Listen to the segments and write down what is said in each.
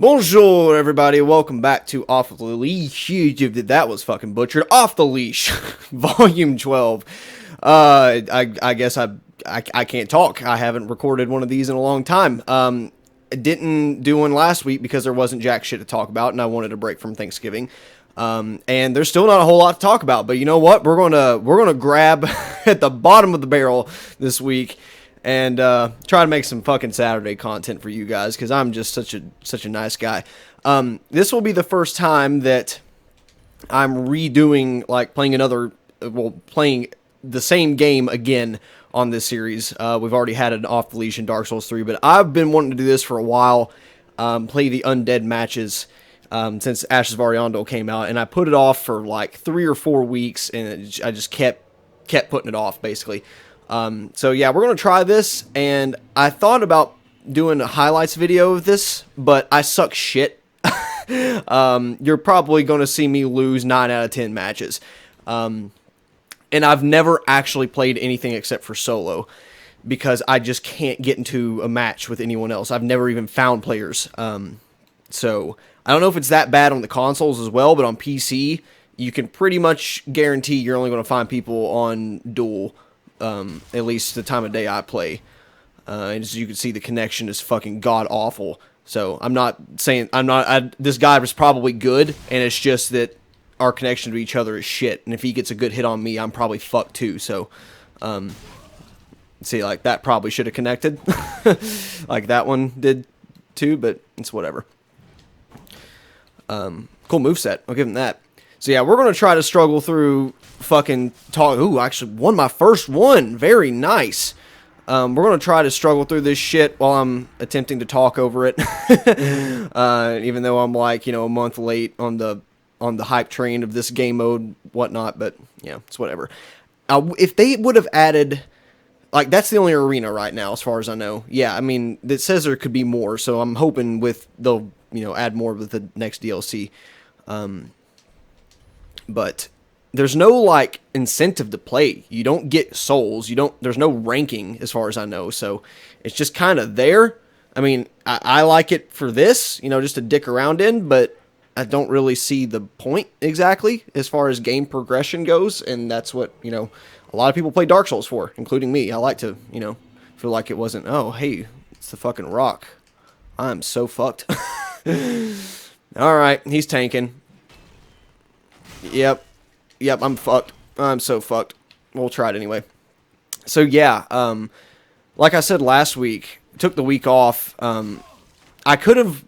Bonjour, everybody. Welcome back to Off the Leash. That was fucking butchered. Off the Leash, Volume 12. I guess I can't talk. I haven't recorded one of these in a long time. I didn't do one last week because there wasn't jack shit to talk about, and I wanted a break from Thanksgiving. And there's still not a whole lot to talk about. But you know what? We're gonna grab at the bottom of the barrel this week and try to make some fucking Saturday content for you guys, because I'm just such a nice guy. This will be the first time that I'm redoing, like, playing the same game again on this series. We've already had an Off the Leash in Dark Souls 3, but I've been wanting to do this for a while, play the Undead matches, since Ashes of Ariandel came out, and I put it off for like 3 or 4 weeks, and I just kept putting it off, basically. So yeah, we're going to try this, and I thought about doing a highlights video of this, but I suck shit. You're probably going to see me lose 9 out of 10 matches. And I've never actually played anything except for solo, because I just can't get into a match with anyone else. I've never even found players. So I don't know if it's that bad on the consoles as well, but on PC, you can pretty much guarantee you're only going to find people on duel. At least the time of day I play. And as you can see, the connection is fucking god-awful. So, I'm not saying, this guy was probably good, and it's just that our connection to each other is shit. And if he gets a good hit on me, I'm probably fucked too. So, see, like, that probably should have connected. Like that one did too, but it's whatever. Cool moveset, I'll give him that. So yeah, we're going to try to struggle through fucking talk. Ooh, I actually won my first one. Very nice. We're going to try to struggle through this shit while I'm attempting to talk over it. Even though I'm like, a month late on the hype train of this game mode, whatnot. But yeah, it's whatever. If they would have added, like, that's the only arena right now, as far as I know. Yeah, I mean, it says there could be more. So I'm hoping they'll add more with the next DLC. But there's no, like, incentive to play. You don't get souls. There's no ranking, as far as I know. So it's just kind of there. I mean, I like it for this, just to dick around in, but I don't really see the point exactly as far as game progression goes. And that's what, a lot of people play Dark Souls for, including me. I like to, feel like it wasn't, oh, hey, it's the fucking rock. I'm so fucked. All right, he's tanking. Yep, I'm fucked. I'm so fucked. We'll try it anyway. So yeah, like I said last week, took the week off. I could have,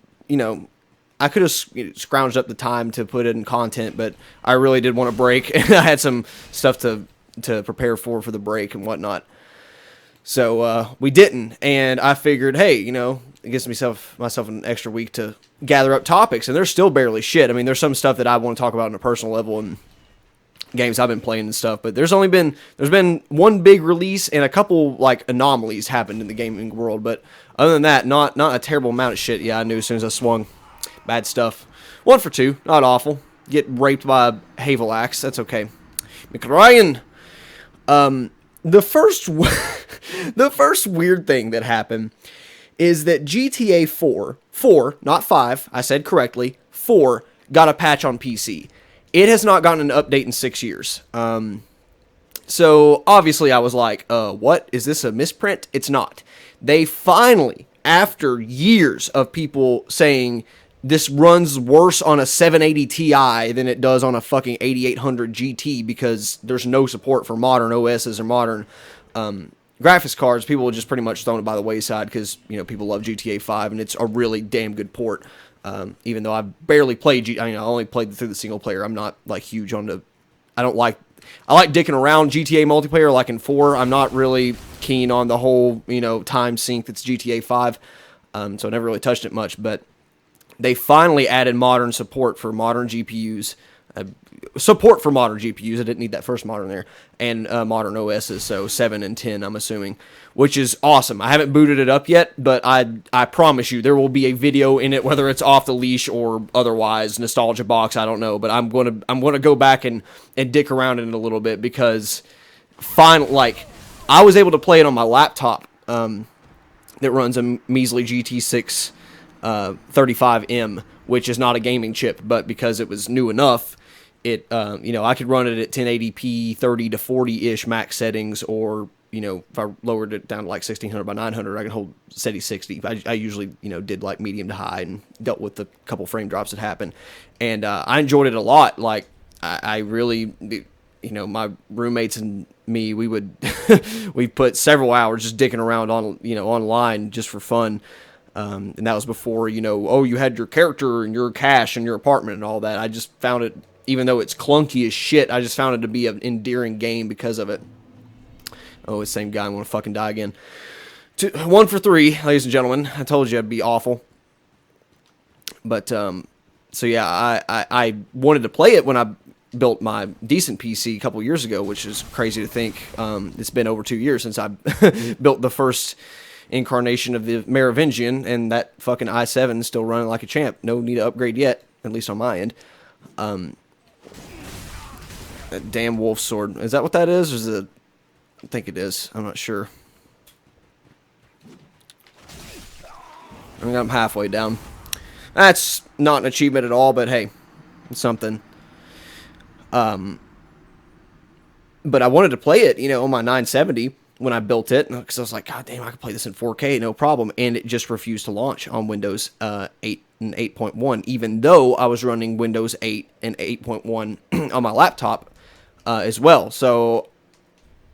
scrounged up the time to put in content, but I really did want a break, and I had some stuff to prepare for the break and whatnot. So we didn't, and I figured, hey, it gives myself an extra week to gather up topics, and there's still barely shit. I mean, there's some stuff that I want to talk about on a personal level and games I've been playing and stuff, but there's been one big release and a couple, like, anomalies happened in the gaming world, but other than that, not a terrible amount of shit. Yeah, I knew as soon as I swung. Bad stuff. 1 for 2, not awful. Get raped by a Havel Axe, that's okay. McRyan. The first weird thing that happened is that GTA 4, not 5, I said correctly, 4, got a patch on PC. It has not gotten an update in 6 years. So, obviously, I was like, what? Is this a misprint? It's not. They finally, after years of people saying this runs worse on a 780 Ti than it does on a fucking 8800 GT because there's no support for modern OSs or modern graphics cards, people just pretty much thrown it by the wayside because, people love GTA 5 and it's a really damn good port. Even though I've barely played, I only played through the single player. I'm not, like, huge on I like dicking around GTA multiplayer, like in 4. I'm not really keen on the whole, time sink that's GTA 5. So I never really touched it much, but they finally added modern support for modern GPUs. I didn't need that first modern there. And modern OSs, so 7 and 10, I'm assuming. Which is awesome. I haven't booted it up yet, but I promise you there will be a video in it, whether it's Off the Leash or otherwise, Nostalgia Box, I don't know. But I'm gonna go back and dick around in it a little bit, because I was able to play it on my laptop that runs a measly GT6 35M, which is not a gaming chip, but because it was new enough, it I could run it at 1080p, 30 to 40-ish max settings, or if I lowered it down to like 1600 by 900, I can hold steady 60. I usually did like medium to high and dealt with the couple frame drops that happened, and I enjoyed it a lot. Like I really, my roommates and me, we would we put several hours just dicking around on online just for fun. And that was before, you had your character and your cache and your apartment and all that. I just found it, even though it's clunky as shit, I just found it to be an endearing game because of it. Oh, it's the same guy. I'm going to fucking die again. 1 for 3, ladies and gentlemen. I told you I'd be awful. But, so yeah, I wanted to play it when I built my decent PC a couple years ago, which is crazy to think. It's been over 2 years since I built the first incarnation of the Merovingian, and that fucking i7 is still running like a champ. No need to upgrade yet, at least on my end. That damn wolf sword. Is that what that is? Or is it? I think it is. I'm not sure. I mean, I'm halfway down. That's not an achievement at all, but hey, it's something. But I wanted to play it, on my 970 when I built it, because I was like, God damn, I could play this in 4K, no problem. And it just refused to launch on Windows 8 and 8.1, even though I was running Windows 8 and 8.1 on my laptop as well. So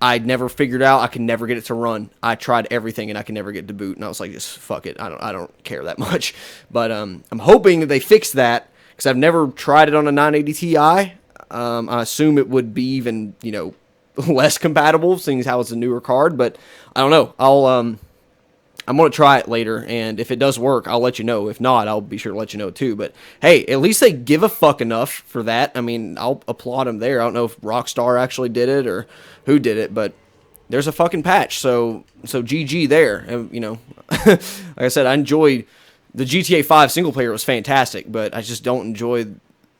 I'd never figured out, I could never get it to run. I tried everything and I could never get it to boot, and I was like, just fuck it, I don't care that much. But I'm hoping that they fix that, because I've never tried it on a 980 Ti. I assume it would be even, less compatible, seeing as how it's a newer card, but I don't know. I'm going to try it later, and if it does work, I'll let you know. If not, I'll be sure to let you know too. But hey, at least they give a fuck enough for that. I mean, I'll applaud them there. I don't know if Rockstar actually did it or who did it, but there's a fucking patch, so GG there. And, like I said, I enjoyed the GTA 5 single player. Was fantastic, but I just don't enjoy.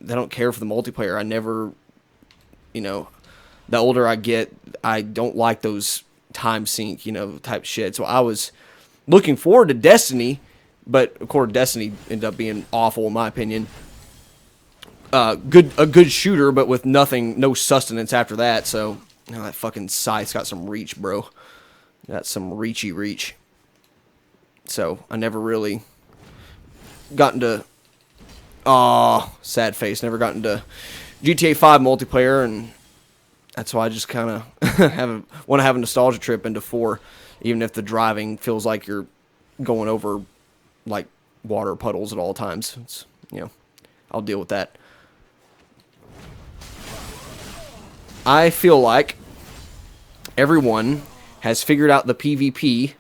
I don't care for the multiplayer. I never, the older I get, I don't like those time sync, type shit. So I was looking forward to Destiny, but of course Destiny ended up being awful in my opinion. A good shooter, but with no sustenance after that. So that fucking scythe's got some reach, bro. Got some reachy reach. So I never really got into. Sad face. Never got into GTA 5 multiplayer, and that's why I just kind of want to have a nostalgia trip into 4, even if the driving feels like you're going over like water puddles at all times. It's I'll deal with that. I feel like everyone has figured out the PvP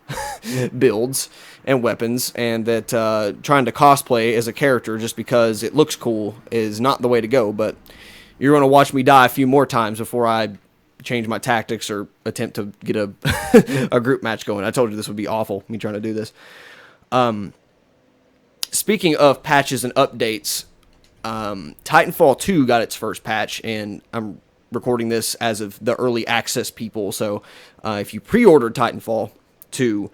builds and weapons, and that trying to cosplay as a character just because it looks cool is not the way to go. But you're going to watch me die a few more times before I change my tactics or attempt to get a a group match going. I told you this would be awful, me trying to do this. Speaking of patches and updates, Titanfall 2 got its first patch, and I'm recording this as of the early access people. So if you pre-ordered Titanfall 2,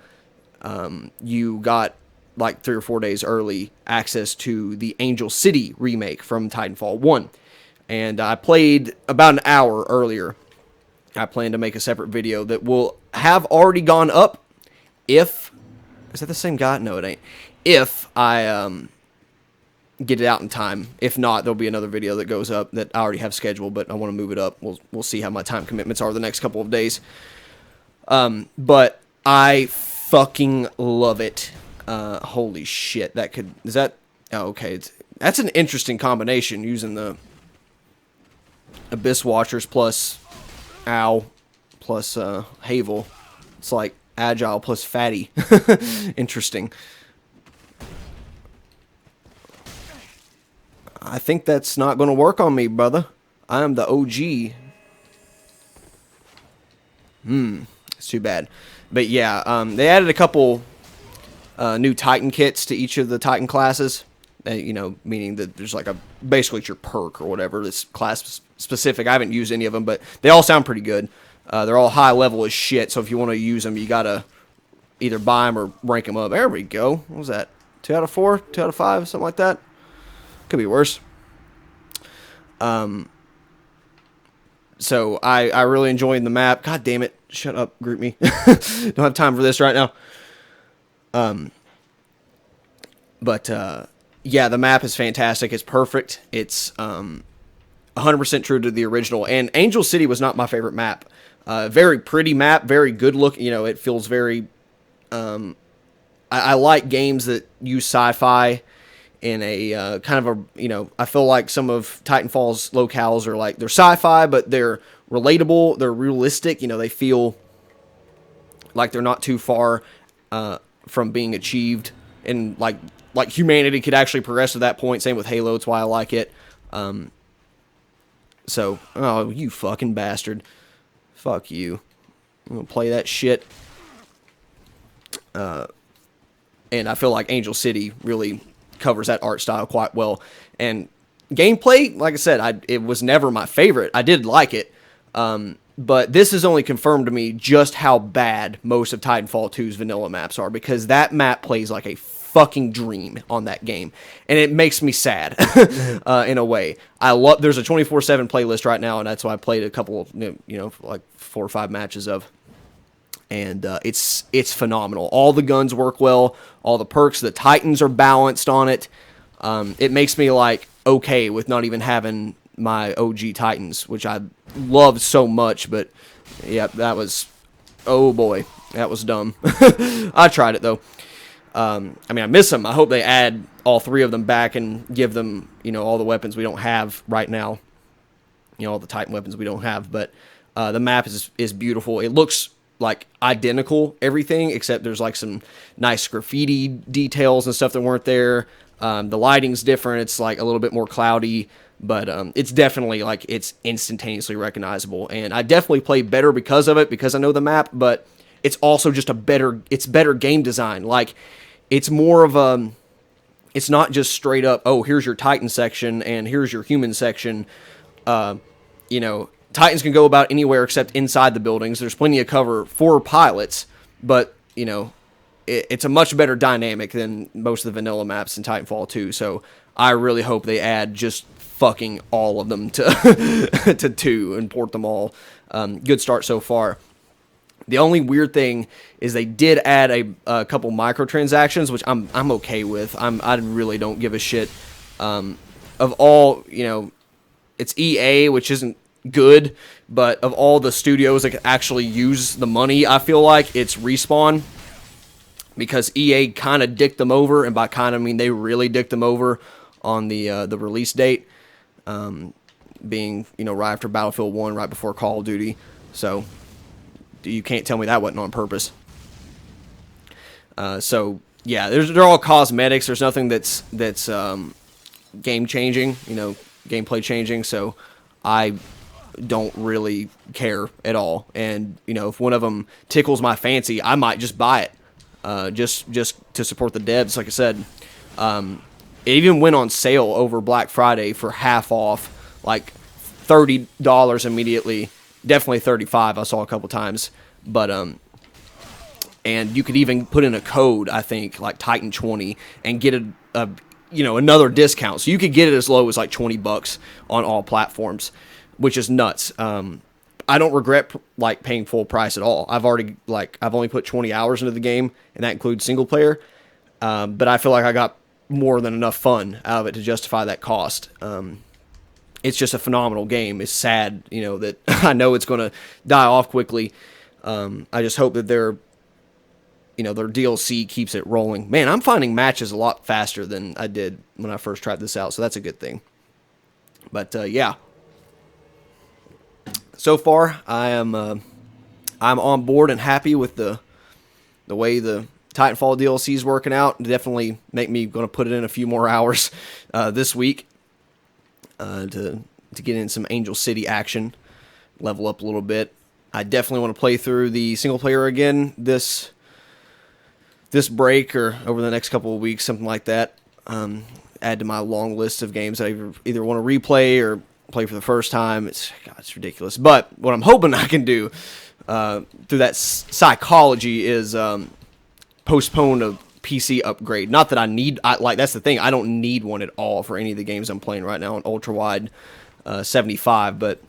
you got like 3 or 4 days early access to the Angel City remake from Titanfall 1. And I played about an hour earlier. I plan to make a separate video that will have already gone up if... Is that the same guy? No, it ain't. If I get it out in time. If not, there'll be another video that goes up that I already have scheduled, but I want to move it up. We'll see how my time commitments are the next couple of days. But I fucking love it. Holy shit. That could... Is that... Oh, okay. That's an interesting combination, using the Abyss Watchers plus Ow plus Havel. It's like Agile plus Fatty. Interesting. I think that's not going to work on me, brother. I am the OG. It's too bad. But yeah, they added a couple new Titan kits to each of the Titan classes. Meaning that there's like basically it's your perk or whatever. It's class specific. I haven't used any of them, but they all sound pretty good. They're all high level as shit, so if you want to use them, you gotta either buy them or rank them up. There we go. What was that? 2 out of 4, 2 out of 5, something like that. Could be worse. So I really enjoyed the map. God damn it. Shut up, group me. Don't have time for this right now. Yeah, the map is fantastic. It's perfect. It's 100% true to the original. And Angel City was not my favorite map. Very pretty map, very good look. You know, it feels very... I like games that use sci-fi in a kind of a, you know, I feel like some of Titanfall's locales are like, they're sci-fi, but they're relatable, they're realistic, you know, they feel like they're not too far from being achieved, and like humanity could actually progress to that point. Same with Halo, that's why I like it. So, oh, you fucking bastard. Fuck you. I'm gonna play that shit. And I feel like Angel City really covers that art style quite well. And gameplay, like I said, it was never my favorite. I did like it. But this has only confirmed to me just how bad most of Titanfall 2's vanilla maps are, because that map plays like a fucking dream on that game. And it makes me sad in a way. There's a 24/7 playlist right now, and that's why I played a couple of, you know, like 4 or 5 matches of. And it's phenomenal. All the guns work well. All the perks, the Titans are balanced on it. It makes me like okay with not even having my OG Titans, which I loved so much. But yeah, that was, oh boy, that was dumb. I tried it though. I mean, I miss them. I hope they add all 3 of them back and give them, you know, all the weapons we don't have right now. You know, all the Titan weapons we don't have. But the map is beautiful. It looks like identical everything, except there's like some nice graffiti details and stuff that weren't there. The lighting's different. It's like a little bit more cloudy, but it's definitely like it's instantaneously recognizable. And I definitely play better because of it, because I know the map, but it's also just it's better game design. Like, it's more of a, it's not just straight up, oh, here's your Titan section and here's your human section. You know, Titans can go about anywhere except inside the buildings. There's plenty of cover for pilots, but, you know, it's a much better dynamic than most of the vanilla maps in Titanfall 2. So I really hope they add just fucking all of them to to 2 and port them all. Good start so far. The only weird thing is they did add a couple microtransactions, which I'm okay with. I really don't give a shit. Of all, you know, it's EA, which isn't good, but of all the studios that can actually use the money, I feel like it's Respawn, because EA kind of dicked them over, and by kind of I mean they really dicked them over on the release date, being, you know, right after Battlefield 1, right before Call of Duty. So you can't tell me that wasn't on purpose. So yeah, they're all cosmetics. There's nothing that's game changing, you know, gameplay changing. So I don't really care at all. And, you know, if one of them tickles my fancy, I might just buy it, just to support the devs. Like I said, it even went on sale over Black Friday for half off, like $30 immediately. Definitely 35. I saw a couple times, but and you could even put in a code, I think, like Titan 20, and get a you know, another discount. So you could get it as low as like $20 on all platforms, which is nuts. I don't regret like paying full price at all. I've only put 20 hours into the game, and that includes single player. But I feel like I got more than enough fun out of it to justify that cost. It's just a phenomenal game. It's sad, you know, that I know it's going to die off quickly. I just hope that their DLC keeps it rolling. Man, I'm finding matches a lot faster than I did when I first tried this out, so that's a good thing. But yeah. So far, I'm on board and happy with the way the Titanfall DLC is working out. Definitely make me going to put it in a few more hours this week to get in some Angel City action, level up a little bit. I definitely want to play through the single player again this break or over the next couple of weeks, something like that. Add to my long list of games that I either want to replay or play for the first time. It's ridiculous. But what I'm hoping I can do through that psychology is postpone a PC upgrade. Not that I need, like, that's the thing. I don't need one at all for any of the games I'm playing right now on ultra wide 75. But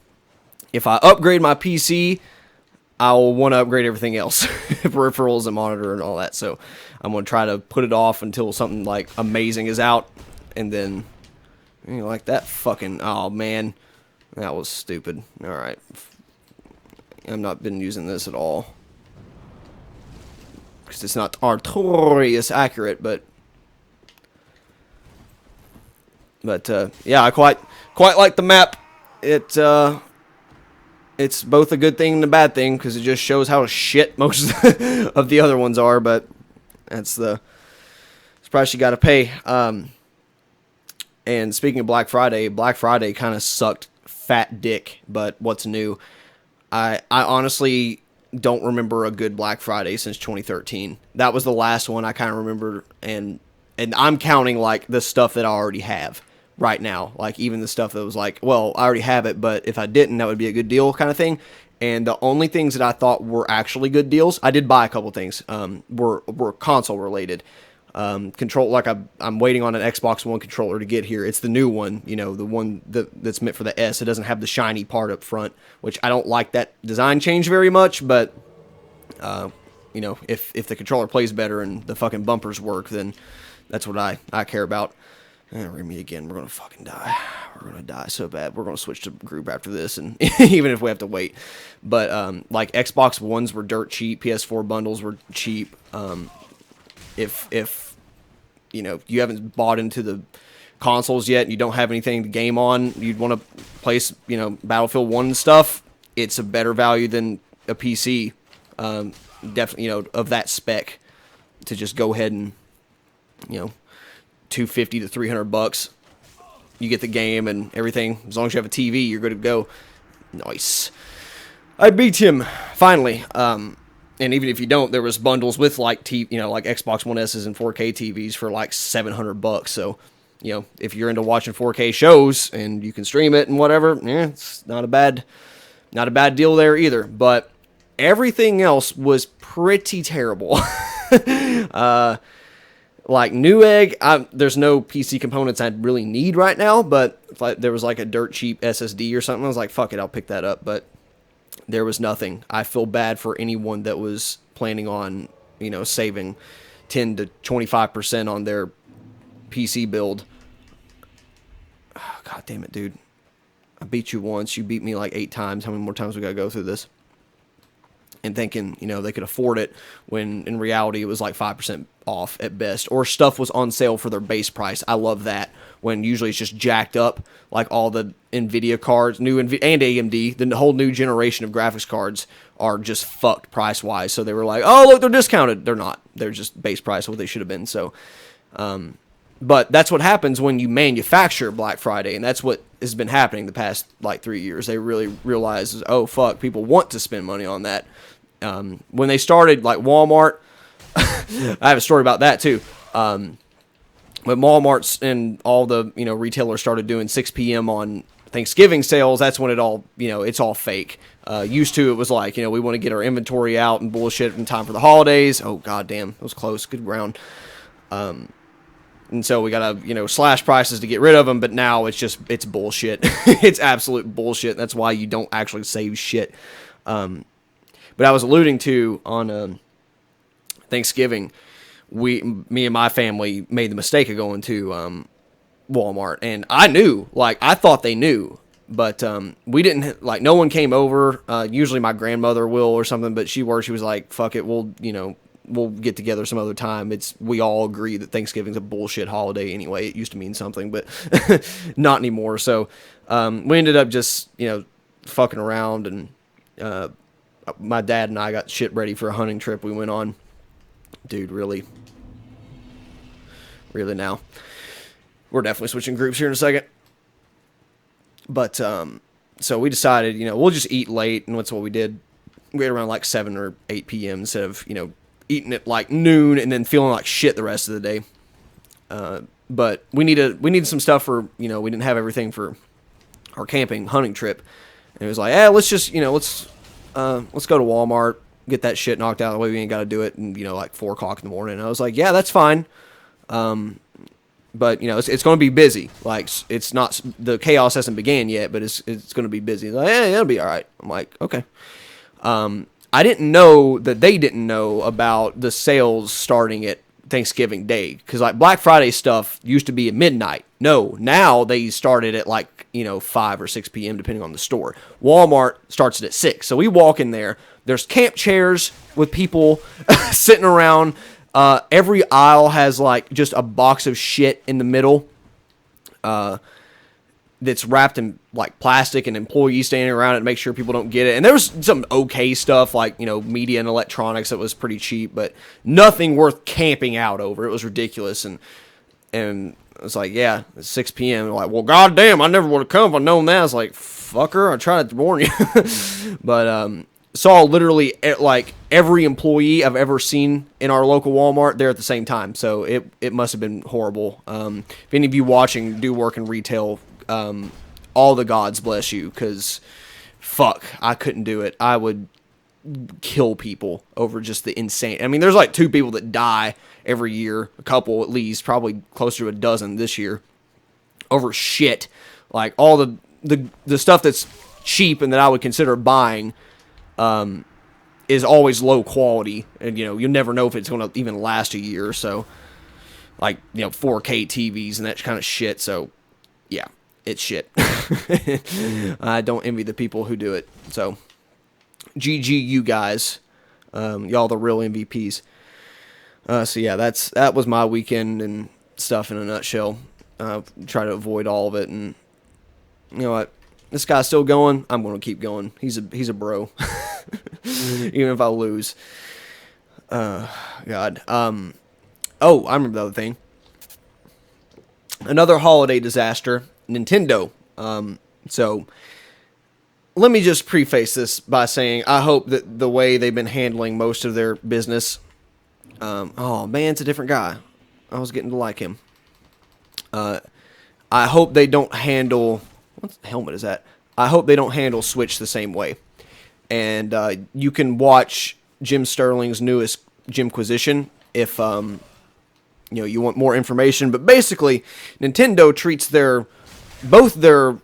if I upgrade my PC, I'll want to upgrade everything else, peripherals and monitor and all that. So I'm going to try to put it off until something like amazing is out, and then like that fucking, oh man, that was stupid. All right, I've not been using this at all because it's not artorious accurate, but yeah, I quite like the map. It's both a good thing and a bad thing because it just shows how shit most of the other ones are, but it's the price you got to pay. And speaking of Black Friday kind of sucked fat dick, but what's new? I honestly don't remember a good Black Friday since 2013. That was the last one I kind of remember, and I'm counting like the stuff that I already have right now, like even the stuff that was like, well, I already have it, but if I didn't, that would be a good deal kind of thing. And the only things that I thought were actually good deals, I did buy a couple things, were console related. Control, like I'm waiting on an Xbox One controller to get here. It's the new one, the one that's meant for the S. It doesn't have the shiny part up front, which I don't like that design change very much, but if the controller plays better and the fucking bumpers work, then that's what I care about. Ring me again. We're going to fucking die. We're going to die so bad. We're going to switch to group after this, and even if we have to wait. But, like, Xbox Ones were dirt cheap. PS4 bundles were cheap. If you haven't bought into the consoles yet and you don't have anything to game on, you'd want to place, Battlefield 1 and stuff, it's a better value than a PC. Definitely, of that spec, to just go ahead and, $250 to $300, you get the game and everything. As long as you have a TV, you're good to go. Nice. I beat him finally. And even if you don't, there was bundles with like like Xbox One S's and 4K TVs for like $700. So, if you're into watching 4K shows and you can stream it and whatever, it's not a bad deal there either. But everything else was pretty terrible. Like Newegg, there's no PC components I'd really need right now, but if there was like a dirt cheap SSD or something, I was like, fuck it, I'll pick that up. But there was nothing. I feel bad for anyone that was planning on, saving 10 to 25% on their PC build. Oh, God damn it, dude. I beat you once. You beat me like 8 times. How many more times we gotta go through this? And thinking, they could afford it when in reality it was like 5% off at best, or stuff was on sale for their base price. I love that, when usually it's just jacked up, like all the NVIDIA cards, and AMD, the whole new generation of graphics cards are just fucked price-wise. So they were like, oh, look, they're discounted. They're not. They're just base price, what they should have been. So, but that's what happens when you manufacture Black Friday, and that's what has been happening the past, like, 3 years. They really realize, oh, fuck, people want to spend money on that. When they started, like, Walmart, I have a story about that, too. When Walmart's and all the, retailers started doing 6 p.m. on Thanksgiving sales, that's when it all, it's all fake. Used to, it was like, we want to get our inventory out and bullshit in time for the holidays. Oh, goddamn, it was close. Good ground. And so we gotta, slash prices to get rid of them, but now it's bullshit. It's absolute bullshit. That's why you don't actually save shit. But I was alluding to on Thanksgiving, me and my family made the mistake of going to Walmart, and I knew, I thought they knew, but we didn't, no one came over. Usually my grandmother will or something, but she was like, fuck it, we'll get together some other time. We all agree that Thanksgiving's a bullshit holiday anyway. It used to mean something, but not anymore. So we ended up just, fucking around, and my dad and I got shit ready for a hunting trip we went on. Dude, really now. We're definitely switching groups here in a second. But, so we decided, we'll just eat late, and that's what we did. We ate around 7 or 8 p.m. instead of, eating at noon and then feeling like shit the rest of the day. But we needed some stuff for, we didn't have everything for our camping hunting trip. And it was like, let's just, let's go to Walmart. get that shit knocked out of the way. We ain't got to do it in, like 4 o'clock in the morning. And I was like, yeah, that's fine. But it's going to be busy. Like, it's not, the chaos hasn't began yet, but it's going to be busy. Like, yeah, it'll be all right. I'm like, okay. I didn't know that they didn't know about the sales starting at Thanksgiving Day, because like Black Friday stuff used to be at midnight. No, now they started at like 5 or 6 p.m. depending on the store. Walmart starts it at 6. So we walk in there. There's camp chairs with people sitting around. Every aisle has like just a box of shit in the middle. That's wrapped in like plastic, and employees standing around it to make sure people don't get it. And there was some okay stuff like, media and electronics that was pretty cheap, but nothing worth camping out over. It was ridiculous. And it's like, yeah, it's 6 p.m. Like, well, goddamn, I never would have come if I'd known that. I was like, fucker, I tried to warn you. But, saw literally like every employee I've ever seen in our local Walmart there at the same time. So it must have been horrible. If any of you watching do work in retail, all the gods bless you, because fuck, I couldn't do it. I would kill people over just the insane. I mean, there's like 2 people that die every year, a couple at least, probably closer to a dozen this year, over shit. Like all the stuff that's cheap and that I would consider buying, is always low quality, and you'll never know if it's going to even last a year or so. Like 4K TVs and that kind of shit. So yeah. It's shit. I don't envy the people who do it. So, GG you guys. Y'all the real MVPs. So yeah, that was my weekend and stuff in a nutshell. Try to avoid all of it, and you know what? This guy's still going. I'm going to keep going. He's a bro. Even if I lose. God. Oh, I remember the other thing. Another holiday disaster. Nintendo. So let me just preface this by saying I hope that the way they've been handling most of their business. Oh man, it's a different guy. I was getting to like him. I hope they don't handle. What helmet is that? I hope they don't handle Switch the same way. And you can watch Jim Sterling's newest Jimquisition if you want more information. But basically, Nintendo treats both their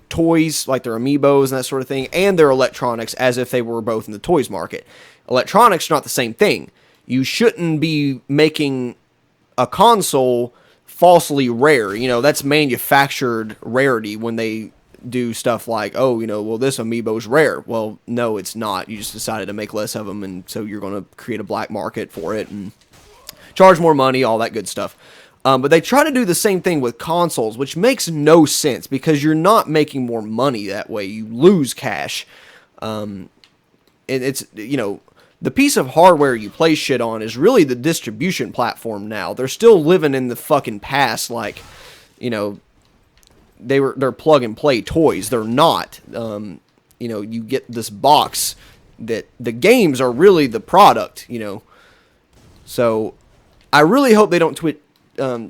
toys, like their amiibos and that sort of thing, and their electronics as if they were both in the toys market. Electronics are not the same thing. You shouldn't be making a console falsely rare. That's manufactured rarity when they do stuff like, well, this amiibo's rare. Well, no, it's not. You just decided to make less of them, and so you're going to create a black market for it and charge more money, all that good stuff. But they try to do the same thing with consoles, which makes no sense because you're not making more money that way. You lose cash. It's the piece of hardware you play shit on is really the distribution platform now. They're still living in the fucking past, like, they're plug and play toys. They're not. You get this box that the games are really the product. So I really hope they don't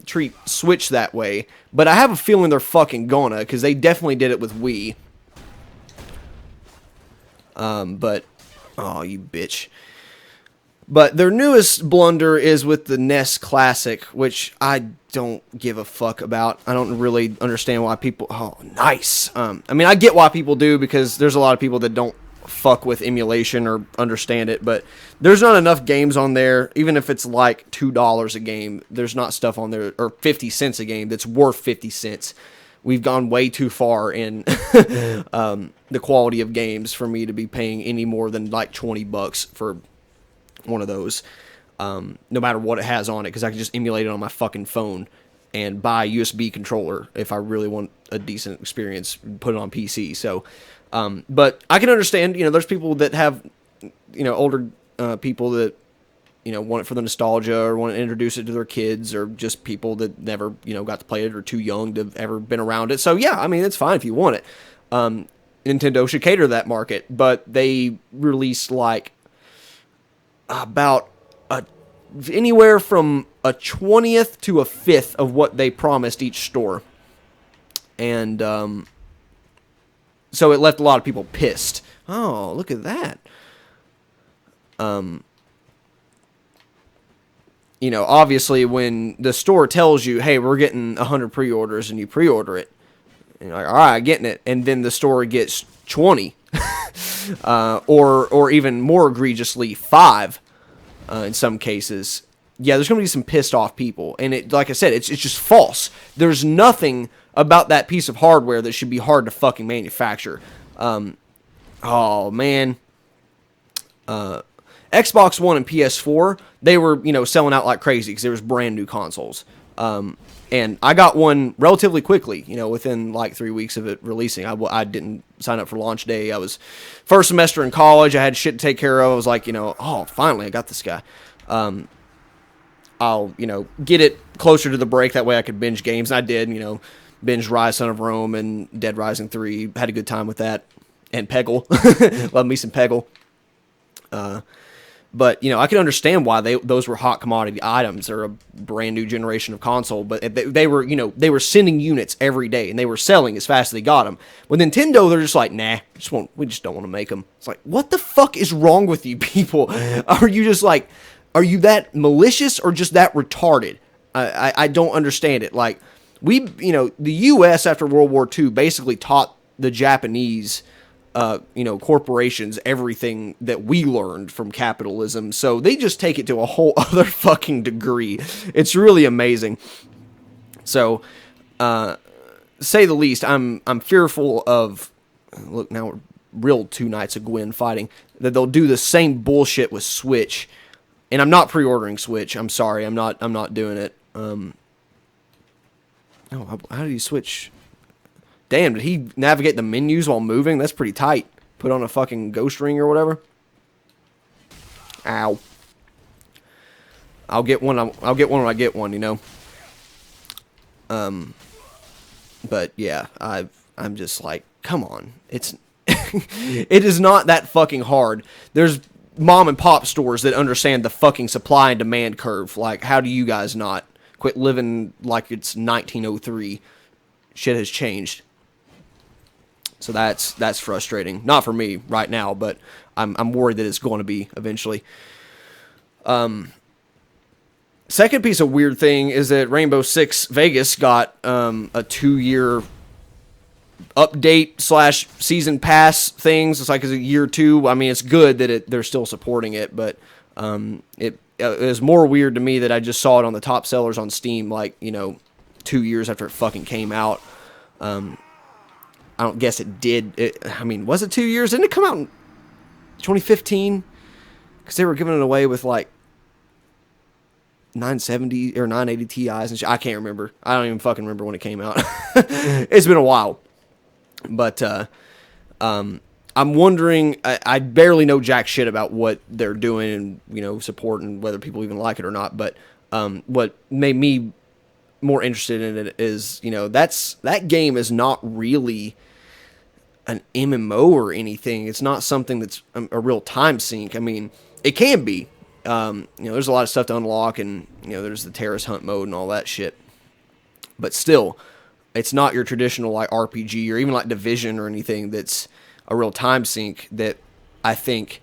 treat Switch that way, but I have a feeling they're fucking gonna, because they definitely did it with Wii. But oh, you bitch. But their newest blunder is with the NES Classic, which I don't give a fuck about. I don't really understand why people. Oh, nice. I mean, I get why people do, because there's a lot of people that don't fuck with emulation or understand it, but there's not enough games on there. Even if it's like $2 a game, there's not stuff on there, or 50 cents a game that's worth 50 cents. We've gone way too far in the quality of games for me to be paying any more than like $20 for one of those, no matter what it has on it, because I can just emulate it on my fucking phone and buy a USB controller if I really want a decent experience, put it on PC. So but I can understand, there's people that have, older people that, want it for the nostalgia, or want to introduce it to their kids, or just people that never, got to play it, or too young to have ever been around it. So yeah, I mean, it's fine if you want it. Nintendo should cater to that market, but they release like about anywhere from a 20th to a 5th of what they promised each store. And so it left a lot of people pissed. Oh, look at that. You know, obviously when the store tells you, hey, we're getting 100 pre-orders, and you pre-order it, and you're like, all right, getting it, and then the store gets 20, or even more egregiously 5, in some cases. Yeah, there's going to be some pissed off people, and it, like I said, it's just false. There's nothing about that piece of hardware that should be hard to fucking manufacture. Oh man, Xbox One and PS4, they were, you know, selling out like crazy because there was brand new consoles. And I got one relatively quickly, you know, within like 3 weeks of it releasing. I didn't sign up for launch day. I was first semester in college. I had shit to take care of. I was like, you know, oh, finally I got this guy. I'll, you know, get it closer to the break. That way I could binge games. And I did, you know, binge Rise, Son of Rome and Dead Rising 3. Had a good time with that. And Peggle. Love me some Peggle. But, you know, I can understand why those were hot commodity items. They're a brand new generation of console. But they were, you know, they were sending units every day. And they were selling as fast as they got them. With Nintendo, they're just like, nah, we just don't want to make them. It's like, what the fuck is wrong with you people? Are you just like, are you that malicious or just that retarded? I don't understand it. Like, you know, the U.S. after World War II basically taught the Japanese you know, corporations, everything that we learned from capitalism. So they just take it to a whole other fucking degree. It's really amazing. So, say the least, I'm fearful of, look, now we're real two Knights of Gwyn fighting, that they'll do the same bullshit with Switch. And I'm not pre-ordering Switch. I'm sorry. I'm not doing it. Oh, how do you switch? Damn, did he navigate the menus while moving? That's pretty tight. Put on a fucking ghost ring or whatever. Ow. I'll get one when I get one, you know. But yeah, I'm just like, come on. It is not that fucking hard. There's mom and pop stores that understand the fucking supply and demand curve. Like, how do you guys not quit living like it's 1903? Shit has changed. So that's frustrating. Not for me right now, but I'm worried that it's going to be eventually. Second piece of weird thing is that Rainbow Six Vegas got a 2-year update / season pass things. It's like it's a year 2. I mean, it's good that they're still supporting it, but it was more weird to me that I just saw it on the top sellers on Steam, like, you know, 2 years after it fucking came out. I don't guess it did. I mean, was it 2 years? Didn't it come out in 2015? Because they were giving it away with like 970 or 980 Ti's and shit. I can't remember. I don't even fucking remember when it came out. It's been a while. But I'm wondering. I barely know jack shit about what they're doing and, you know, supporting, whether people even like it or not. But what made me more interested in it is, you know, that game is not really an MMO or anything. It's not something that's a real time sink. I mean, it can be. You know, there's a lot of stuff to unlock, and, you know, there's the terrorist hunt mode and all that shit. But still, it's not your traditional like RPG or even like Division or anything that's a real time sink that I think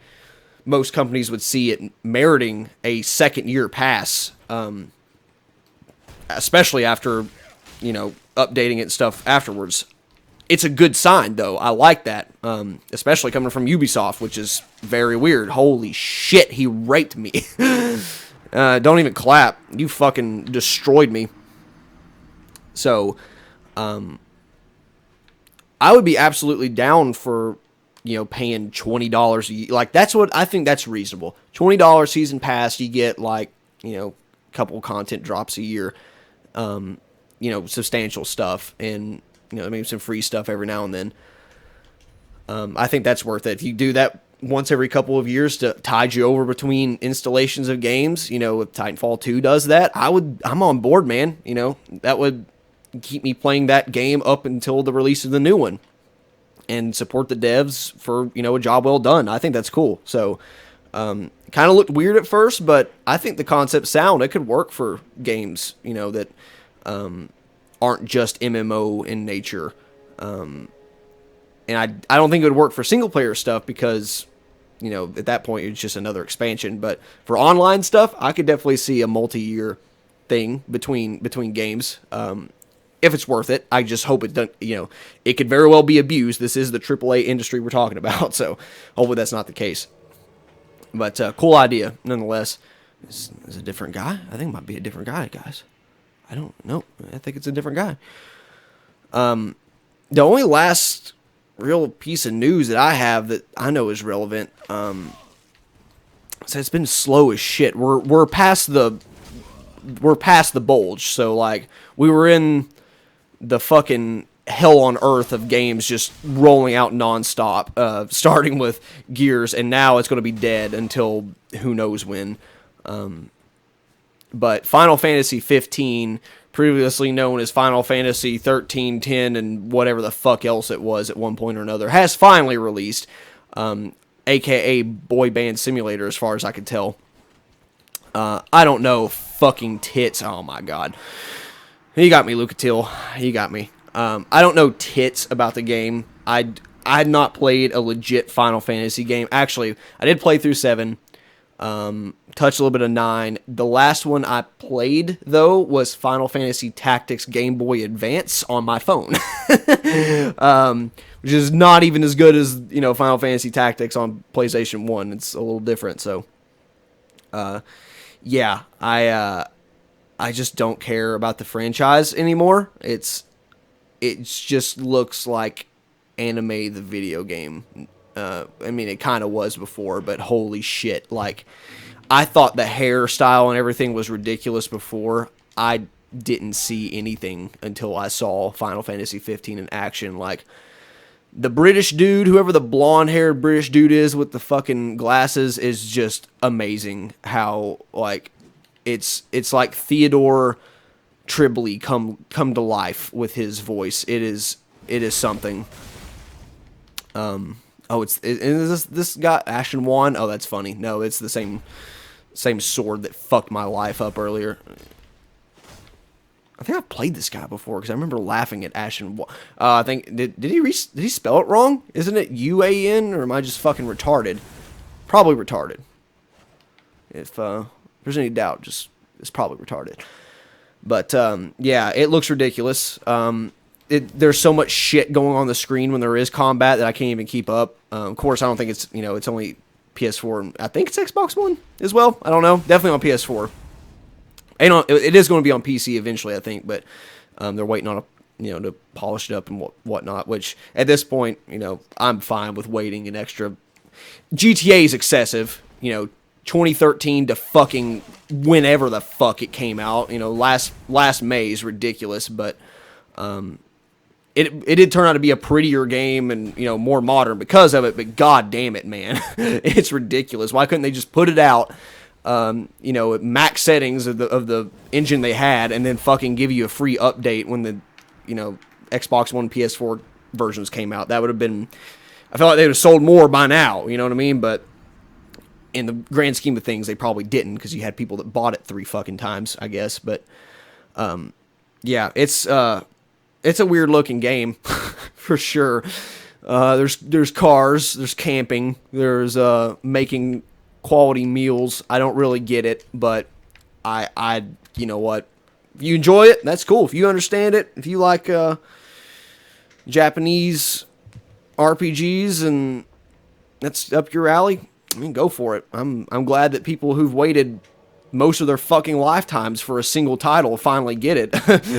most companies would see it meriting a second year pass. Especially after, you know, updating it and stuff afterwards. It's a good sign, though. I like that. Especially coming from Ubisoft, which is very weird. Holy shit, he raped me. Don't even clap. You fucking destroyed me. So, I would be absolutely down for, you know, paying $20 a year. Like, that's what I think that's reasonable. $20 season pass, you get, like, you know, a couple content drops a year. You know, substantial stuff, and, you know, maybe some free stuff every now and then. I think that's worth it. If you do that once every couple of years to tide you over between installations of games, you know, if Titanfall 2 does that, I'm on board, man. You know, that would keep me playing that game up until the release of the new one, and support the devs for, you know, a job well done. I think that's cool. So, kind of looked weird at first, but I think the concept's sound. It could work for games, you know, that aren't just MMO in nature. And I don't think it would work for single player stuff because, you know, at that point, it's just another expansion. But for online stuff, I could definitely see a multi-year thing between games. If it's worth it, I just hope it doesn't, you know, it could very well be abused. This is the AAA industry we're talking about, so hopefully that's not the case. But cool idea, nonetheless. Is a different guy? I think it might be a different guy, guys. I don't know. I think it's a different guy. The only last real piece of news that I have that I know is relevant, so it's been slow as shit. We're past the bulge. So like we were in the fucking hell on earth of games just rolling out nonstop, starting with Gears, and now it's going to be dead until who knows when. But Final Fantasy 15, previously known as Final Fantasy 13, 10, and whatever the fuck else it was at one point or another, has finally released, aka Boy Band Simulator, as far as I can tell. I don't know fucking tits. Oh my god. You got me, Lucatil. You got me. I don't know tits about the game. I had not played a legit Final Fantasy game. Actually, I did play through 7. Touched a little bit of 9. The last one I played, though, was Final Fantasy Tactics Game Boy Advance on my phone. Which is not even as good as, you know, Final Fantasy Tactics on PlayStation 1. It's a little different, so... yeah, I just don't care about the franchise anymore. It just looks like Anime the video game. I mean, it kind of was before, but holy shit. Like, I thought the hairstyle and everything was ridiculous before. I didn't see anything until I saw Final Fantasy 15 in action. Like, the British dude, whoever the blonde-haired British dude is with the fucking glasses, is just amazing. How, like, it's like Theodore Tribbley come to life with his voice. It is something. Is this guy Ashen Wand? Oh, that's funny. No, it's the same sword that fucked my life up earlier. I think I've played this guy before because I remember laughing at Ashen Wand. I think did he spell it wrong? Isn't it UAN, or am I just fucking retarded? Probably retarded. If there's any doubt, just it's probably retarded. But yeah, it looks ridiculous. There's so much shit going on the screen when there is combat that I can't even keep up. Of course, I don't think it's, you know, it's only PS4. I think it's Xbox One as well. I don't know. Definitely on PS4. And it is going to be on PC eventually, I think, but they're waiting on to polish it up and whatnot. Which at this point, you know, I'm fine with waiting an extra. GTA is excessive. 2013 to fucking whenever the fuck it came out. Last May is ridiculous, but it did turn out to be a prettier game and, more modern because of it, but god damn it, man. It's ridiculous. Why couldn't they just put it out, at max settings of the engine they had and then fucking give you a free update when the, Xbox One, PS4 versions came out? That would have been, I feel like they would have sold more by now, you know what I mean? But in the grand scheme of things, they probably didn't because you had people that bought it 3 fucking times, I guess. But, yeah, it's a weird looking game for sure. There's cars, there's camping, there's making quality meals. I don't really get it, but I you know what? If you enjoy it, that's cool. If you understand it, if you like Japanese RPGs and that's up your alley, I mean, go for it. I'm glad that people who've waited most of their fucking lifetimes for a single title finally get it.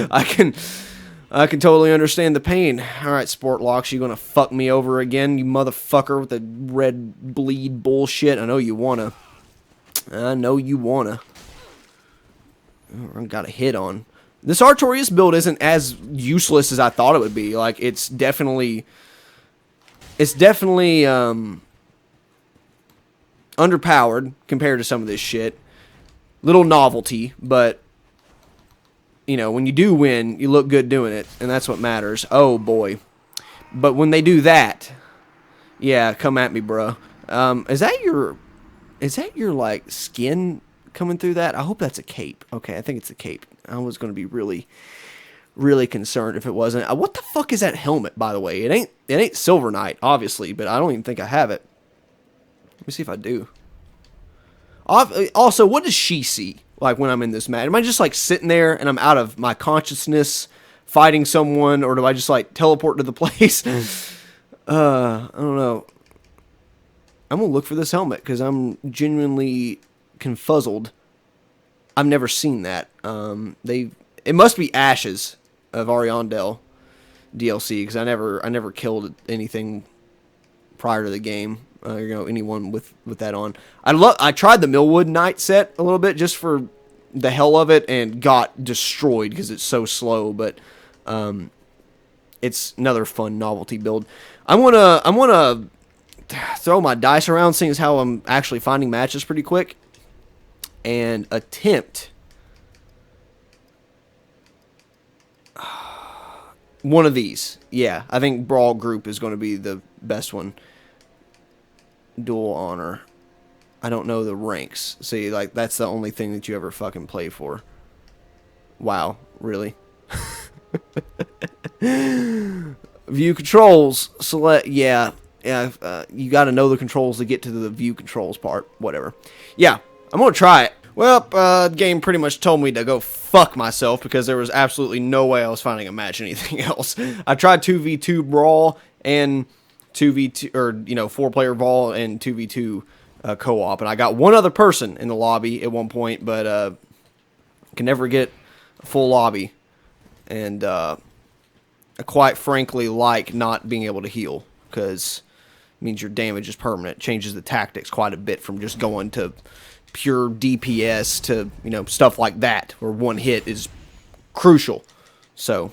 I can totally understand the pain. All right, Sportlocks, you gonna fuck me over again, you motherfucker with the red bleed bullshit? I know you wanna. I got a hit on. This Artorias build isn't as useless as I thought it would be. Like, it's definitely underpowered compared to some of this shit. Little novelty, but when you do win, you look good doing it, and that's what matters. Oh boy. But when they do that, yeah, come at me, bro. Is that your like skin coming through that? I hope that's a cape. Okay, I think it's a cape. I was going to be really, really concerned if it wasn't. What the fuck is that helmet, by the way? It ain't Silver Knight, obviously, but I don't even think I have it. Let me see if I do. Also, what does she see, like, when I'm in this match? Am I just, like, sitting there and I'm out of my consciousness fighting someone, or do I just, like, teleport to the place? I don't know. I'm gonna look for this helmet, because I'm genuinely confuzzled. I've never seen that. It must be Ashes of Ariandel DLC, because I never killed anything prior to the game. Anyone with that on. I tried the Millwood Knight set a little bit just for the hell of it, and got destroyed because it's so slow. But it's another fun novelty build. I'm gonna throw my dice around, seeing as how I'm actually finding matches pretty quick, and attempt one of these. Yeah, I think Brawl Group is going to be the best one. Dual Honor. I don't know the ranks. See, like, that's the only thing that you ever fucking play for. Wow, really? View controls. Select, yeah. You got to know the controls to get to the view controls part. Whatever. Yeah, I'm going to try it. Well, the game pretty much told me to go fuck myself, because there was absolutely no way I was finding a match anything else. I tried 2v2 Brawl and 2v2, or, 4-player Brawl and 2v2 co-op, and I got one other person in the lobby at one point, but can never get a full lobby, and I quite frankly like not being able to heal, because it means your damage is permanent. Changes the tactics quite a bit from just going to pure DPS to, stuff like that, where one hit is crucial. So,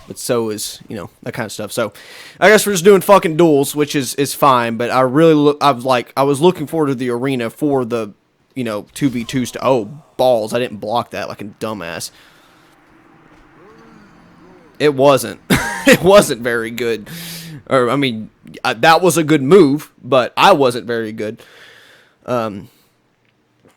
but so is, that kind of stuff. So, I guess we're just doing fucking duels, which is fine, but I was looking forward to the arena for the, 2v2s to, oh, balls, I didn't block that like a dumbass. It wasn't. It wasn't very good. Or, I mean, that was a good move, but I wasn't very good.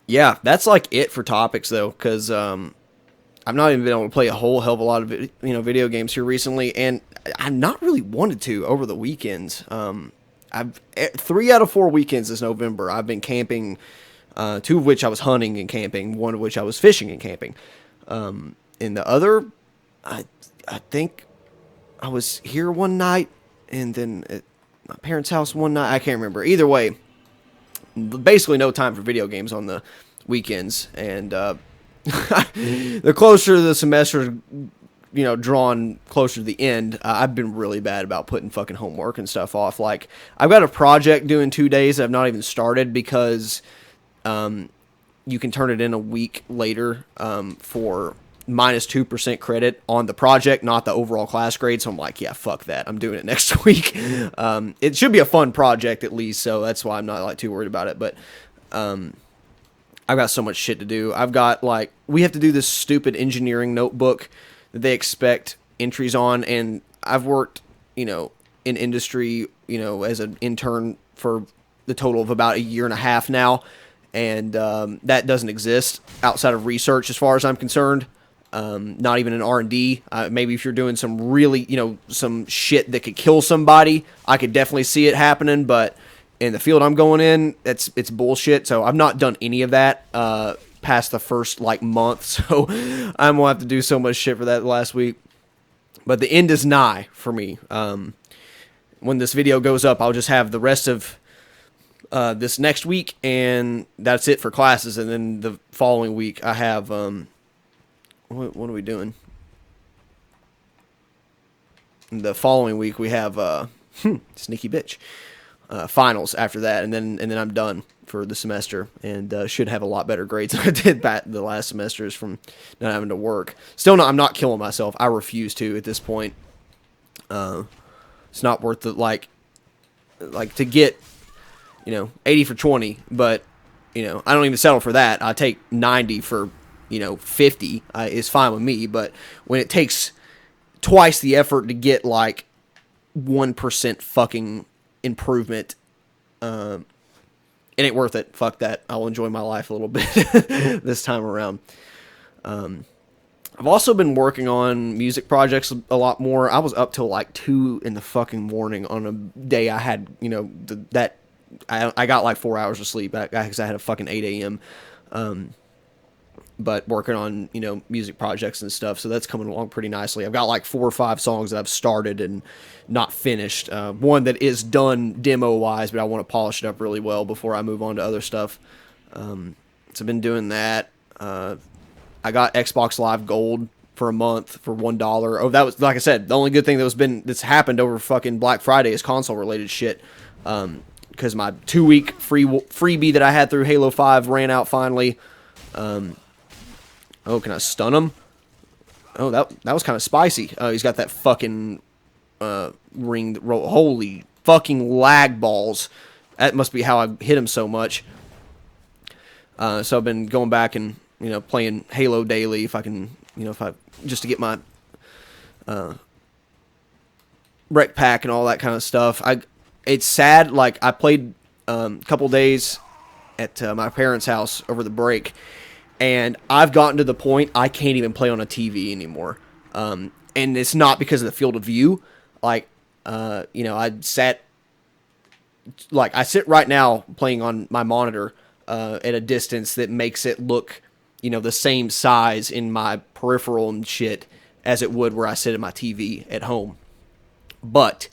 Yeah, that's like it for topics, though, because I've not even been able to play a whole hell of a lot of video games here recently, and I've not really wanted to over the weekends. 3 out of 4 weekends this November I've been camping, 2 of which I was hunting and camping, 1 of which I was fishing and camping. And the other, I think I was here one night, and then at my parents' house one night. I can't remember. Either way, basically no time for video games on the weekends, and the closer the semester, drawn closer to the end, I've been really bad about putting fucking homework and stuff off. Like, I've got a project due in 2 days that I've not even started, because you can turn it in a week later for minus 2% credit on the project, not the overall class grade. So I'm like, yeah, fuck that. I'm doing it next week. It should be a fun project at least, so that's why I'm not like too worried about it. But I've got so much shit to do. I've got, like, we have to do this stupid engineering notebook that they expect entries on, and I've worked, in industry, as an intern for the total of about 1.5 years now, and that doesn't exist outside of research as far as I'm concerned. Not even an R&D. Maybe if you're doing some really, some shit that could kill somebody, I could definitely see it happening, but in the field I'm going in, it's bullshit. So I've not done any of that past the first, month, so I'm gonna have to do so much shit for that last week. But the end is nigh for me. When this video goes up, I'll just have the rest of this next week, and that's it for classes, and then the following week I have... What are we doing? The following week we have sneaky bitch finals after that, and then I'm done for the semester, and should have a lot better grades than I did back the last semesters from not having to work. Still not. I'm not killing myself. I refuse to at this point. It's not worth it. Like to get 80 for 20, but I don't even settle for that. I take 90 for 50 is fine with me, but when it takes twice the effort to get 1% fucking improvement, it ain't worth it. Fuck that. I'll enjoy my life a little bit this time around. I've also been working on music projects a lot more. I was up till 2 in the fucking morning on a day I had, that I got like 4 hours of sleep because I had a fucking 8 a.m. But working on, music projects and stuff, so that's coming along pretty nicely. I've got like 4 or 5 songs that I've started and not finished. One that is done demo wise, but I want to polish it up really well before I move on to other stuff. So I've been doing that. I got Xbox Live Gold for a month for $1. Oh, that was, like I said, the only good thing that's happened over fucking Black Friday is console related shit. Because my 2-week freebie that I had through Halo 5 ran out finally. Oh, can I stun him? Oh, that was kind of spicy. He's got that fucking ring. Holy fucking lag balls. That must be how I hit him so much. So I've been going back and, playing Halo daily if I can, just to get my rec pack and all that kind of stuff. It's sad, like, I played a couple days at my parents' house over the break, and I've gotten to the point I can't even play on a TV anymore. And it's not because of the field of view. Like, I sit right now playing on my monitor at a distance that makes it look, the same size in my peripheral and shit as it would where I sit at my TV at home. But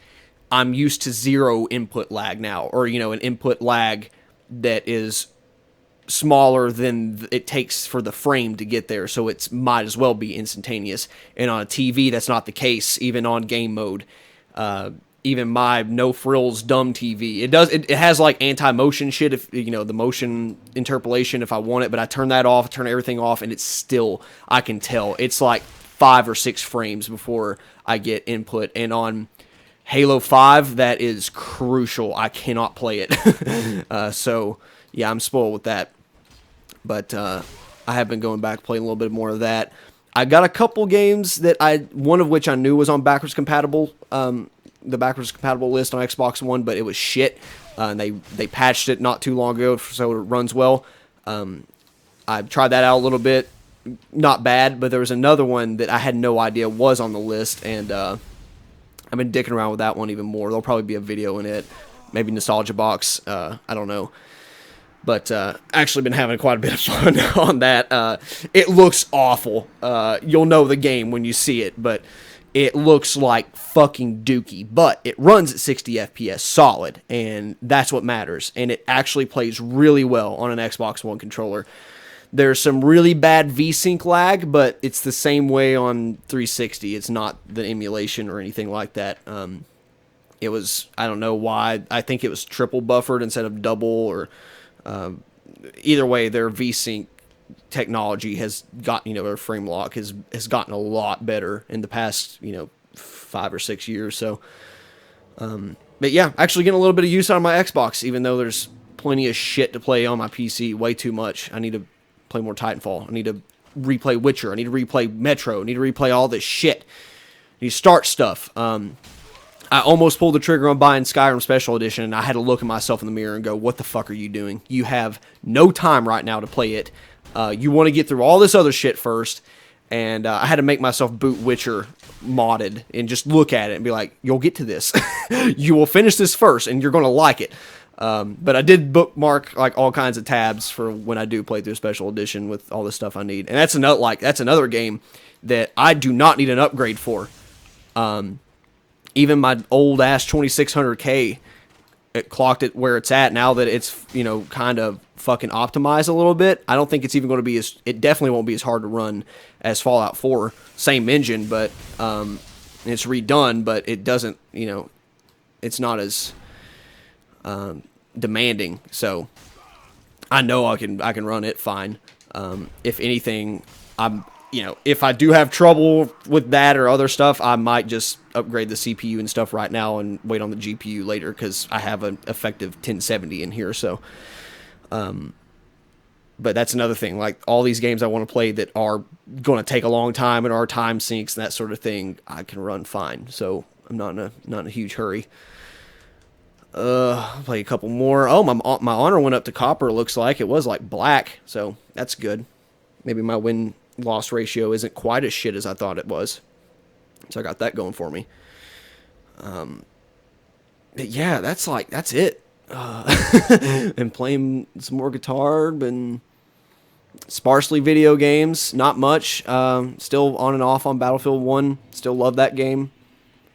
I'm used to 0 input lag now, or, an input lag that is smaller than it takes for the frame to get there, so it might as well be instantaneous. And on a TV, that's not the case, even on game mode. Even my no frills dumb TV, it has like anti-motion shit, if the motion interpolation if I want it, but I turn that off, turn everything off, and it's still, I can tell it's like 5 or 6 frames before I get input. And on Halo 5, that is crucial. I cannot play it. So yeah, I'm spoiled with that. But I have been going back playing a little bit more of that. I got a couple games that one of which I knew was on backwards compatible, the backwards compatible list on Xbox One, but it was shit. And they patched it not too long ago, so it runs well. I tried that out a little bit, not bad. But there was another one that I had no idea was on the list, and I've been dicking around with that one even more. There'll probably be a video in it, maybe Nostalgia Box. I don't know. But actually been having quite a bit of fun on that. It looks awful. You'll know the game when you see it, but it looks like fucking dookie. But it runs at 60 FPS solid, and that's what matters. And it actually plays really well on an Xbox One controller. There's some really bad VSync lag, but it's the same way on 360. It's not the emulation or anything like that. It was, I don't know why. I think it was triple buffered instead of double, or either way, their VSync technology has gotten, their frame lock has gotten a lot better in the past, 5 or 6 years. So, but yeah, actually getting a little bit of use out of my Xbox, even though there's plenty of shit to play on my PC, way too much. I need to play more Titanfall. I need to replay Witcher. I need to replay Metro. I need to replay all this shit. I need to start stuff. I almost pulled the trigger on buying Skyrim Special Edition, and I had to look at myself in the mirror and go, what the fuck are you doing? You have no time right now to play it. You want to get through all this other shit first, and I had to make myself boot Witcher modded and just look at it and be like, you'll get to this. You will finish this first, and you're going to like it. But I did bookmark like all kinds of tabs for when I do play through Special Edition with all the stuff I need. And that's another game that I do not need an upgrade for. Even my old ass 2600K, it clocked it where it's at now that it's, kind of fucking optimized a little bit. I don't think it's even going to be it definitely won't be as hard to run as Fallout 4. Same engine, but it's redone, but it doesn't, it's not as demanding. So I know I can run it fine. If anything, if I do have trouble with that or other stuff, I might just upgrade the CPU and stuff right now and wait on the GPU later, because I have an effective 1070 in here. So, but that's another thing. Like all these games I want to play that are going to take a long time and are time sinks and that sort of thing, I can run fine. So I'm not in a huge hurry. I'll play a couple more. Oh, my honor went up to copper. It looks like it was like black, so that's good. Maybe my win-loss ratio isn't quite as shit as I thought it was. So I got that going for me. But yeah, that's it. and playing some more guitar, and sparsely video games, not much. Still on and off on Battlefield 1. Still love that game.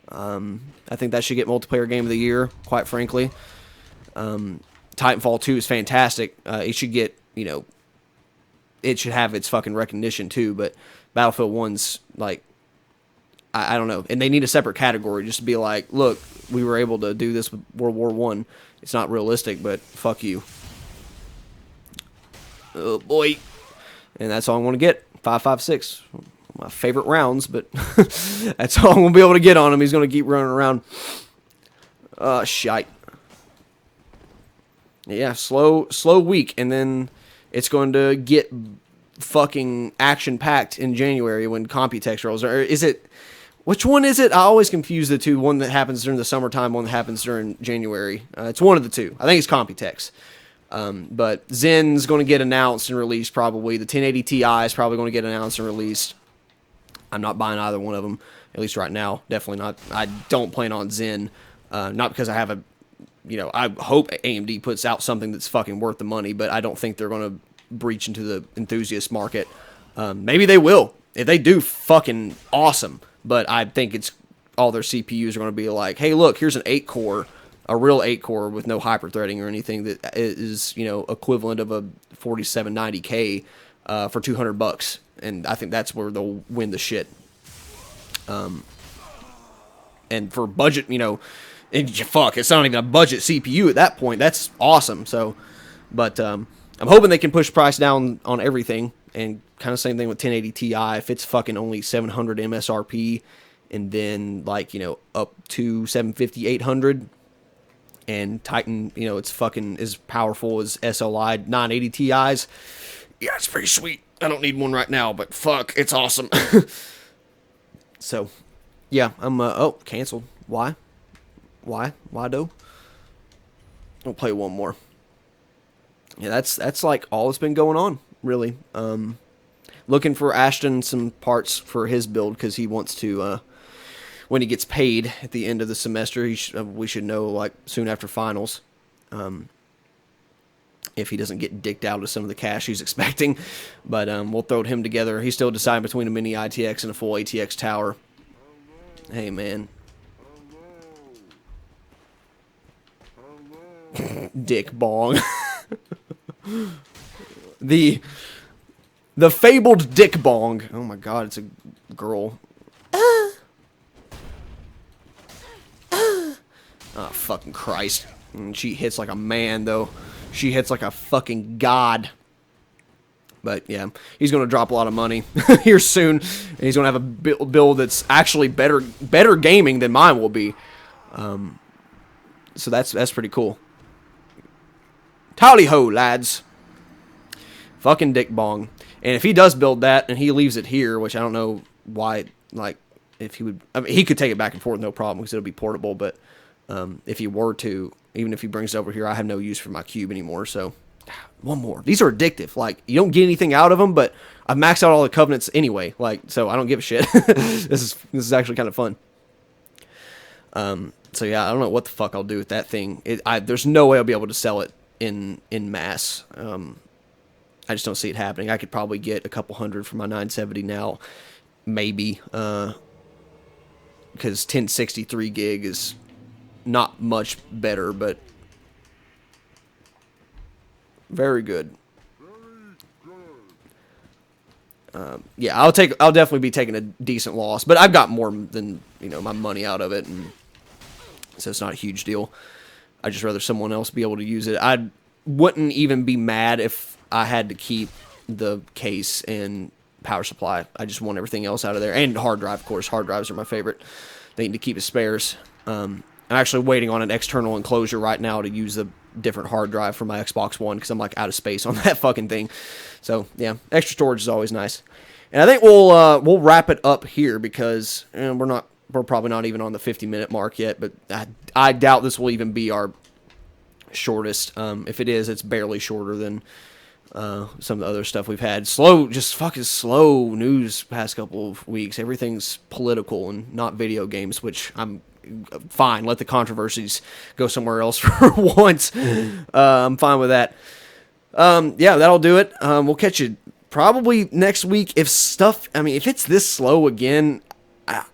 I think that should get multiplayer game of the year, quite frankly. Titanfall 2 is fantastic. It should get, it should have its fucking recognition too, but Battlefield 1's like, I don't know. And they need a separate category just to be like, look, we were able to do this with World War 1. It's not realistic, but fuck you. Oh boy. And that's all I want to get. 5.56. My favorite rounds, but that's all I'm going to be able to get on him. He's going to keep running around. Shite. Yeah, slow week, and then it's going to get fucking action-packed in January when Computex rolls. Or is it... Which one is it? I always confuse the two. One that happens during the summertime, one that happens during January. It's one of the two. I think it's Computex. But Zen's going to get announced and released probably. The 1080 Ti is probably going to get announced and released. I'm not buying either one of them, at least right now. Definitely not. I don't plan on Zen. Not because I have a... I hope AMD puts out something that's fucking worth the money, but I don't think they're going to breach into the enthusiast market. Maybe they will. If they do, fucking awesome. But I think it's all their CPUs are going to be like, hey, look, here's an 8-core, a real 8-core with no hyper-threading or anything that is, equivalent of a 4790K for $200. And I think that's where they'll win the shit. And for budget, fuck, it's not even a budget CPU at that point. That's awesome. So, but I'm hoping they can push price down on everything. And kind of same thing with 1080 Ti. If it's fucking only 700 MSRP, and then up to 750, 800, and Titan, it's fucking as powerful as SLI 980 Ti's. Yeah, it's pretty sweet. I don't need one right now, but fuck, it's awesome. So, yeah, I'm canceled. Why though? I'll play one more. Yeah, that's like all that's been going on, really. Looking for Ashton some parts for his build, because he wants to, when he gets paid at the end of the semester, we should know, like, soon after finals, if he doesn't get dicked out of some of the cash he's expecting. But we'll throw him together. He's still deciding between a mini ITX and a full ATX tower. Hey, man. Dick bong. The fabled dick bong. Oh my god, it's a girl. Oh, fucking Christ. And she hits like a man, though. She hits like a fucking god. But yeah, he's going to drop a lot of money here soon. And he's going to have a build that's actually better gaming than mine will be. So that's pretty cool. Tally ho, lads. Fucking dick bong. And if he does build that and he leaves it here, which I don't know why, like, if he would... I mean, he could take it back and forth, no problem, because it'll be portable, but if he were to, even if he brings it over here, I have no use for my cube anymore, so... One more. These are addictive. Like, you don't get anything out of them, but I've maxed out all the covenants anyway, like, so I don't give a shit. This is actually kind of fun. So yeah, I don't know what the fuck I'll do with that thing. There's no way I'll be able to sell it in mass. I just don't see it happening. I could probably get a couple hundred for my 970 now, maybe, because 1063 gig is not much better, but very good. Yeah, I'll definitely be taking a decent loss, but I've got more than my money out of it, and so it's not a huge deal. I'd just rather someone else be able to use it. I wouldn't even be mad if I had to keep the case and power supply. I just want everything else out of there. And hard drive, of course. Hard drives are my favorite thing to keep as spares. I'm actually waiting on an external enclosure right now to use a different hard drive for my Xbox One, because I'm like out of space on that fucking thing. So yeah, extra storage is always nice. And I think we'll wrap it up here, because we're probably not even on the 50-minute mark yet, but I doubt this will even be our shortest. If it is, it's barely shorter than some of the other stuff we've had. Just fucking slow news past couple of weeks. Everything's political and not video games, which I'm fine. Let the controversies go somewhere else for once. I'm fine with that. Yeah, that'll do it. We'll catch you probably next week. If it's this slow again,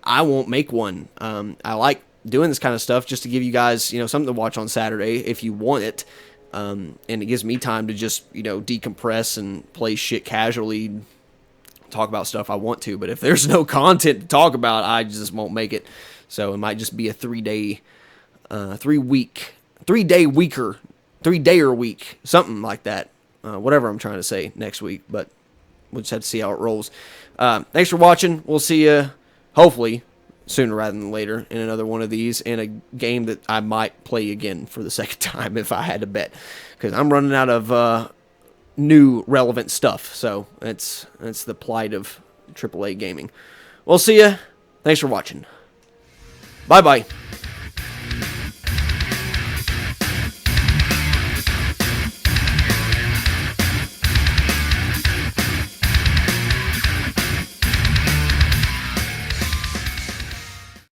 I won't make one. I like doing this kind of stuff just to give you guys, something to watch on Saturday if you want it. And it gives me time to just, decompress and play shit casually, talk about stuff I want to. But if there's no content to talk about, I just won't make it. So it might just be a 3-day week, something like that. Whatever I'm trying to say next week, but we'll just have to see how it rolls. Thanks for watching. We'll see you, hopefully, sooner rather than later in another one of these, and a game that I might play again for the second time if I had to bet, because I'm running out of new relevant stuff. So that's the plight of AAA gaming. We'll see you. Thanks for watching. Bye-bye.